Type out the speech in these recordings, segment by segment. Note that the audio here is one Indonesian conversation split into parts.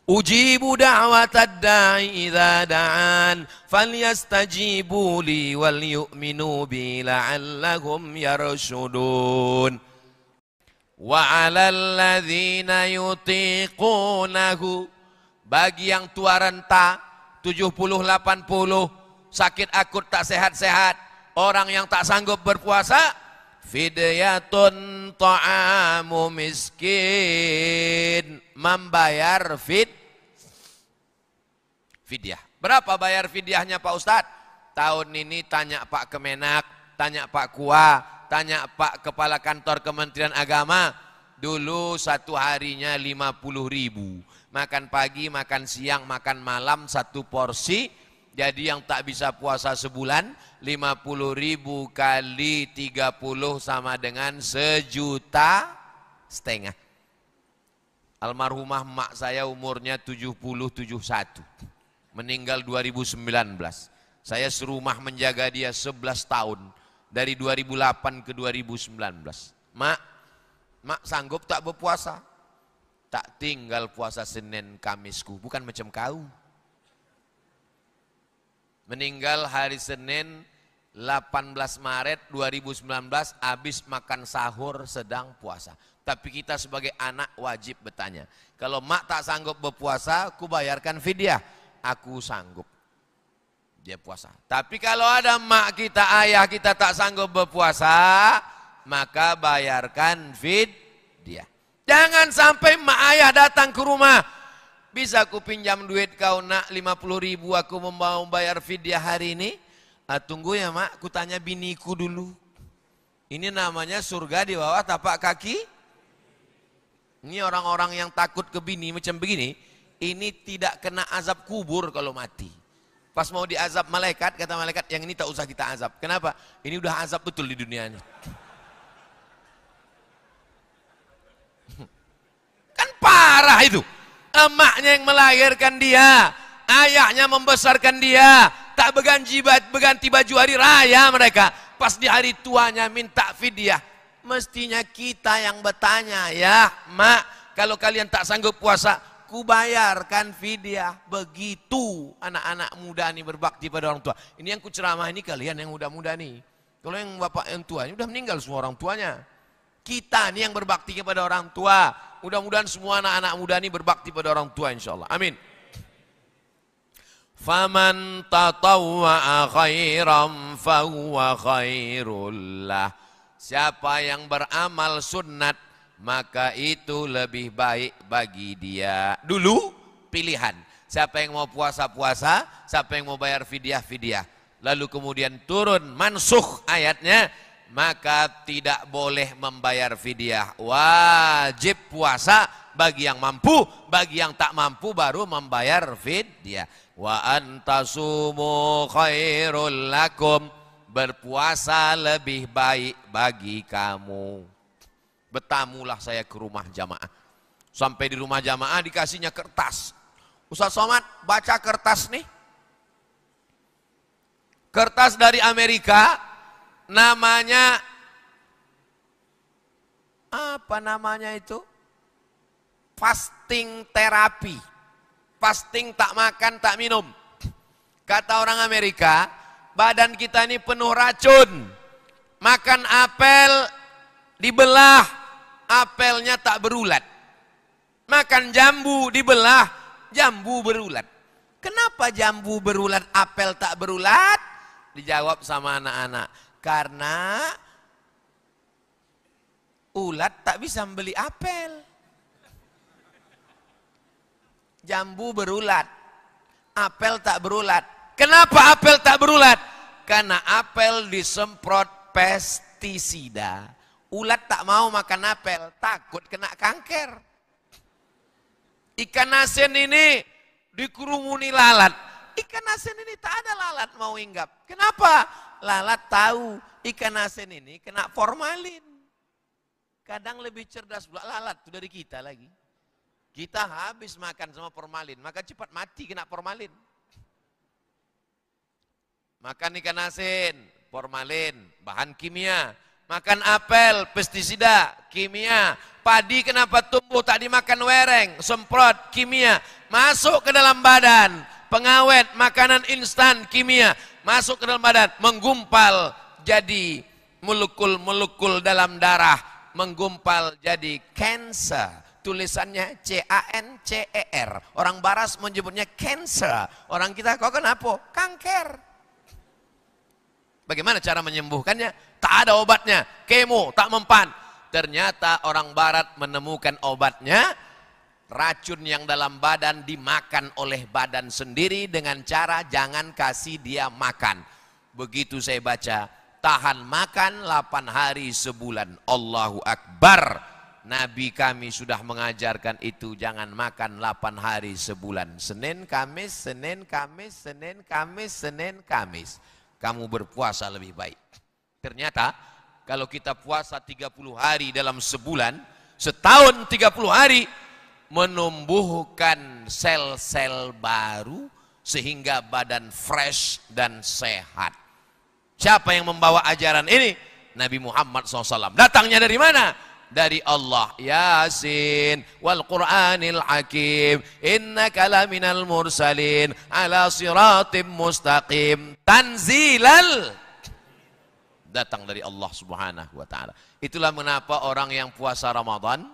Ujibu da'watad da'i idza da'an falyastajibu li wal yu'minu bi la'allahum yarshudun. Wa 'alal ladzina yutiqunahu, bagi yang tua renta 70 80, sakit akut tak sehat-sehat, orang yang tak sanggup berpuasa, fidyatun ta'amu miskin, membayar fidyah. Berapa bayar fidyahnya Pak Ustadz? Tahun ini tanya Pak Kemenak, tanya Pak Kua, tanya Pak Kepala Kantor Kementerian Agama. Dulu satu harinya 50.000. Makan pagi, makan siang, makan malam satu porsi. Jadi yang tak bisa puasa sebulan, 50.000 kali 30 sama dengan 1,5 juta. Almarhumah mak saya umurnya 70-71. Meninggal 2019. Saya serumah menjaga dia 11 tahun. Dari 2008 ke 2019. Mak sanggup tak berpuasa? Tak tinggal puasa Senin Kamisku. Bukan macam kau. Meninggal hari Senin 18 Maret 2019 habis makan sahur sedang puasa. Tapi kita sebagai anak wajib bertanya. Kalau mak tak sanggup berpuasa, ku bayarkan fidyah. Aku sanggup. Dia puasa. Tapi kalau ada mak kita, ayah kita tak sanggup berpuasa, maka bayarkan fidyah. Jangan sampai mak ayah datang ke rumah. Bisa aku pinjam duit kau nak 50.000, aku mau bayar fidyah hari ini. Tunggu ya mak, ku tanya biniku dulu. Ini namanya surga di bawah tapak kaki. Ini orang-orang yang takut ke bini macam begini, ini tidak kena azab kubur kalau mati. Pas mau diazab malaikat, kata malaikat, yang ini tak usah kita azab. Kenapa? Ini udah azab betul di dunia ini. Kan parah itu. Emaknya yang melahirkan dia, ayahnya membesarkan dia, tak berganti baju hari raya mereka. Pas di hari tuanya minta fidyah. Mestinya kita yang bertanya, ya mak, kalau kalian tak sanggup puasa, ku bayarkan fidyah. Begitu anak-anak muda ini berbakti pada orang tua. Ini yang ku ceramah ini kalian yang muda-muda nih. Kalau yang bapak yang tua ini udah meninggal semua orang tuanya. Kita nih yang berbakti kepada orang tua. Mudah-mudahan semua anak-anak muda ini berbakti pada orang tua insyaallah. Amin. Faman tatawwa'a khairan fahuwa khairul lah. Siapa yang beramal sunat, maka itu lebih baik bagi dia. Dulu pilihan. Siapa yang mau puasa-puasa, siapa yang mau bayar fidyah-fidyah. Lalu kemudian turun mansukh ayatnya, maka tidak boleh membayar fidyah. Wajib puasa bagi yang mampu, bagi yang tak mampu baru membayar fidyah. Wa antasumu khairul lakum, berpuasa lebih baik bagi kamu. Bertamulah saya ke rumah jamaah. Sampai di rumah jamaah dikasihnya kertas. Ustaz Somad baca kertas nih. Kertas dari Amerika, namanya apa namanya itu? Fasting terapi. Fasting tak makan tak minum. Kata orang Amerika, badan kita ini penuh racun. Makan apel dibelah, apelnya tak berulat. Makan jambu dibelah, jambu berulat. Kenapa jambu berulat, apel tak berulat? Dijawab sama anak-anak, karena ulat tak bisa membeli apel. Jambu berulat, apel tak berulat. Kenapa apel tak berulat? Karena apel disemprot pestisida. Ulat tak mau makan apel, takut kena kanker. Ikan asin ini dikerumuni lalat. Ikan asin ini tak ada lalat mau hinggap. Kenapa? Lalat tahu ikan asin ini kena formalin. Kadang lebih cerdas pula lalat itu dari kita lagi. Kita habis makan sama formalin, maka cepat mati kena formalin. Makan ikan asin, formalin, bahan kimia. Makan apel, pestisida, kimia. Padi kenapa tumbuh tak dimakan wereng, semprot, kimia. Masuk ke dalam badan, pengawet, makanan instan, kimia. Masuk ke dalam badan, menggumpal jadi molekul-molekul dalam darah. Menggumpal jadi cancer. Tulisannya C-A-N-C-E-R. Orang Baras menyebutnya cancer. Orang kita, kok kenapa? Kanker. Bagaimana cara menyembuhkannya? Tak ada obatnya. Kemo, tak mempan. Ternyata orang Barat menemukan obatnya. Racun yang dalam badan dimakan oleh badan sendiri dengan cara jangan kasih dia makan. Begitu saya baca, tahan makan 8 hari sebulan. Allahu Akbar. Nabi kami sudah mengajarkan itu, jangan makan 8 hari sebulan. Senin, Kamis, Senin, Kamis, Senin, Kamis, Senin, Kamis. Kamu berpuasa lebih baik. Ternyata kalau kita puasa 30 hari dalam sebulan, setahun 30 hari, menumbuhkan sel-sel baru sehingga badan fresh dan sehat. Siapa yang membawa ajaran ini? Nabi Muhammad SAW. Datangnya dari mana? Dari Allah. Yasin wal Qur'anil Hakim innaka laminal mursalin ala siratim mustaqim tanzilal. Datang dari Allah Subhanahu wa taala. Itulah mengapa orang yang puasa Ramadan,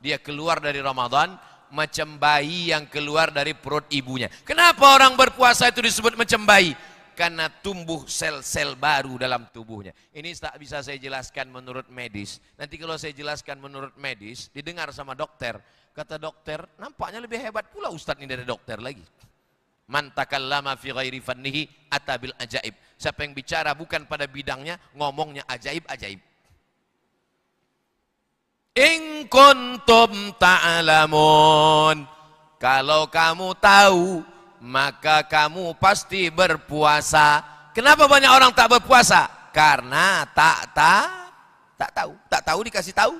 dia keluar dari Ramadan macam bayi yang keluar dari perut ibunya. Kenapa orang berpuasa itu disebut macam bayi? Karena tumbuh sel-sel baru dalam tubuhnya. Ini tak bisa saya jelaskan menurut medis. Nanti kalau saya jelaskan menurut medis, didengar sama dokter. Kata dokter, nampaknya lebih hebat pula Ustadz ini dari dokter lagi. Man takallama fi ghairi fannihi atabil ajaib. Siapa yang bicara bukan pada bidangnya, ngomongnya ajaib-ajaib. In kuntum ta'lamun. Kalau kamu tahu, maka kamu pasti berpuasa. Kenapa banyak orang tak berpuasa? Karena tak tahu. Tak tahu dikasih tahu.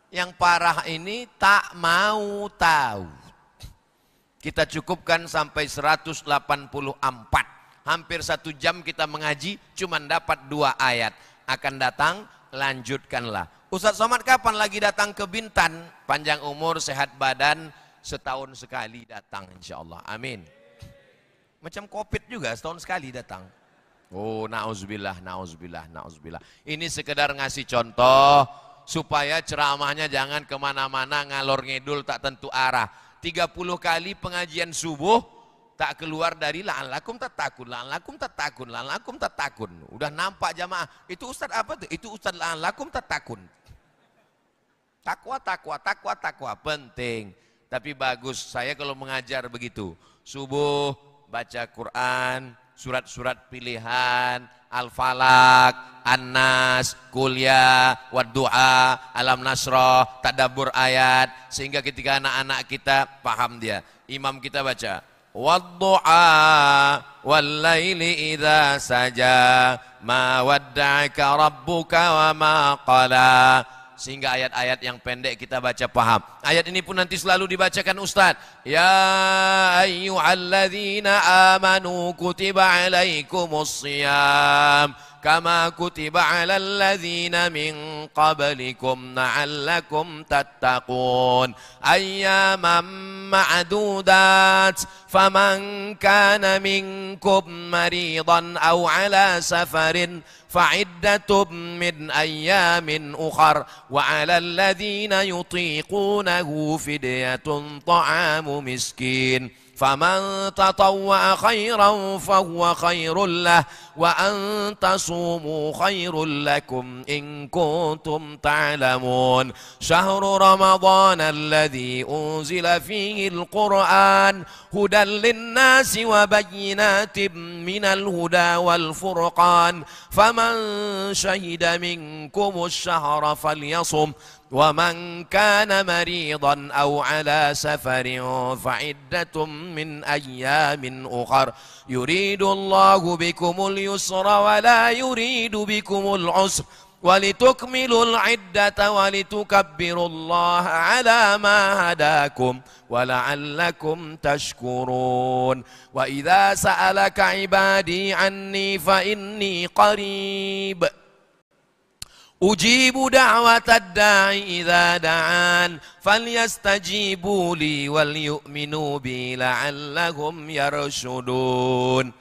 Yang parah ini tak mau tahu. Kita cukupkan sampai 184. Hampir 1 jam kita mengaji, cuman dapat 2 ayat. Akan datang, lanjutkanlah. Ustaz Somad kapan lagi datang ke Bintan? Panjang umur, sehat badan, setahun sekali datang insya Allah. Amin. Macam COVID juga, setahun sekali datang. Oh, na'udzubillah, na'udzubillah, na'udzubillah. Ini sekedar ngasih contoh, supaya ceramahnya jangan kemana-mana, ngalor ngidul, tak tentu arah. 30 kali pengajian subuh, tak keluar dari la'allakum tattaqun, la'allakum tattaqun, la'allakum tattaqun. Udah nampak jamaah, itu Ustaz apa tuh? Itu Ustaz la'allakum tattaqun. Takwa, takwa, takwa, takwa, penting. Tapi bagus, saya kalau mengajar begitu. Subuh, baca Quran, surat-surat pilihan, Al-Falaq, An-Nas, Kuliah, Wad-Du'a, Alam Nasrah, tadabbur ayat. Sehingga ketika anak-anak kita paham dia. Imam kita baca, Wad-Du'a, wal-laili idha saja, ma wadda'aka rabbuka wa ma qala. Sehingga ayat-ayat yang pendek kita baca paham. Ayat ini pun nanti selalu dibacakan Ustaz. Ya ayyuhalladzina amanu kutiba alaikumus shiyam kama kutiba alal ladzina min qablikum la'allakum tattaqun ayyaman ma'dudat faman kana minkum maridan aw ala safarin فعدة من أيام أخر وعلى الذين يطيقونه فدية طعام مسكين فمن تطوع خيرا فهو خير له وأن تصوموا خير لكم إن كنتم تعلمون شهر رمضان الذي أنزل فيه القرآن هدى للناس وبينات من الهدى والفرقان فمن شهد منكم الشهر فليصم ومن كان مريضا أو على سفر فعدة من أيام أخر يريد الله بكم اليسر ولا يريد بكم العسر ولتكملوا العدة ولتكبروا الله على ما هداكم ولعلكم تشكرون وإذا سألك عبادي عني فإني قريب Ujibu da'watad da'i idza da'an falyastajibu li wal yu'minu bi la'allahum yarshudun.